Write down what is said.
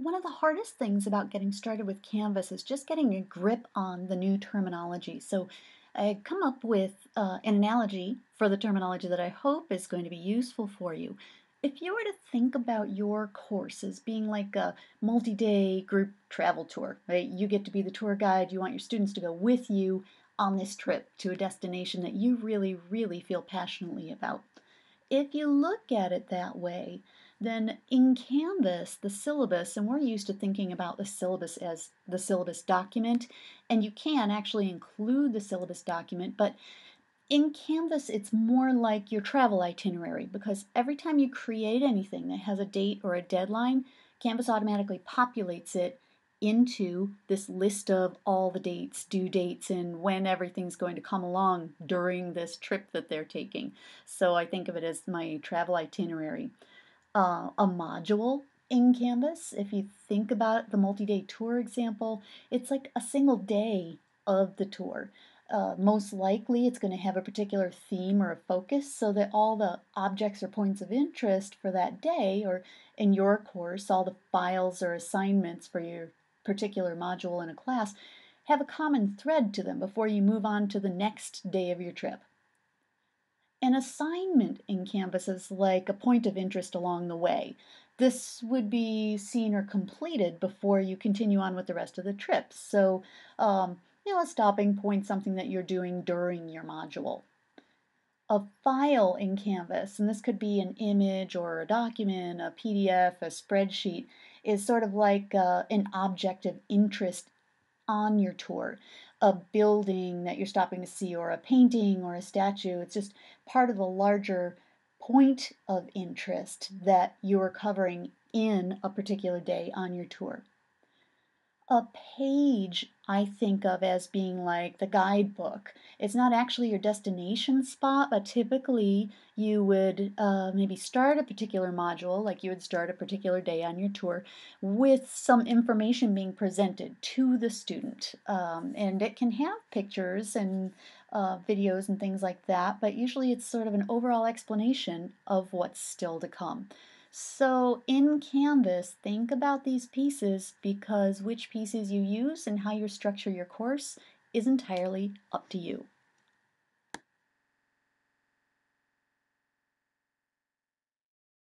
One of the hardest things about getting started with Canvas is just getting a grip on the new terminology. So I come up with an analogy for the terminology that I hope is going to be useful for you. If you were to think about your course as being like a multi-day group travel tour, right? You get to be the tour guide, you want your students to go with you on this trip to a destination that you really, really feel passionately about. If you look at it that way, then in Canvas, the syllabus, and we're used to thinking about the syllabus as the syllabus document, and you can actually include the syllabus document, but in Canvas, it's more like your travel itinerary because every time you create anything that has a date or a deadline, Canvas automatically populates it into this list of all the dates, due dates, and when everything's going to come along during this trip that they're taking. So I think of it as my travel itinerary. A module in Canvas, if you think about the multi-day tour example, it's like a single day of the tour. Most likely it's going to have a particular theme or a focus so that all the objects or points of interest for that day, or in your course, all the files or assignments for your particular module in a class, have a common thread to them before you move on to the next day of your trip. An assignment in Canvas is like a point of interest along the way. This would be seen or completed before you continue on with the rest of the trip. So, a stopping point, something that you're doing during your module. A file in Canvas, and this could be an image or a document, a PDF, a spreadsheet, is sort of like an object of interest on your tour. A building that you're stopping to see, or a painting or a statue. It's just part of a larger point of interest that you're covering in a particular day on your tour. A page I think of as being like the guidebook. It's not actually your destination spot, but typically you would maybe start a particular module, like you would start a particular day on your tour, with some information being presented to the student. And it can have pictures and videos and things like that, but usually it's sort of an overall explanation of what's still to come. So in Canvas, think about these pieces because which pieces you use and how you structure your course is entirely up to you.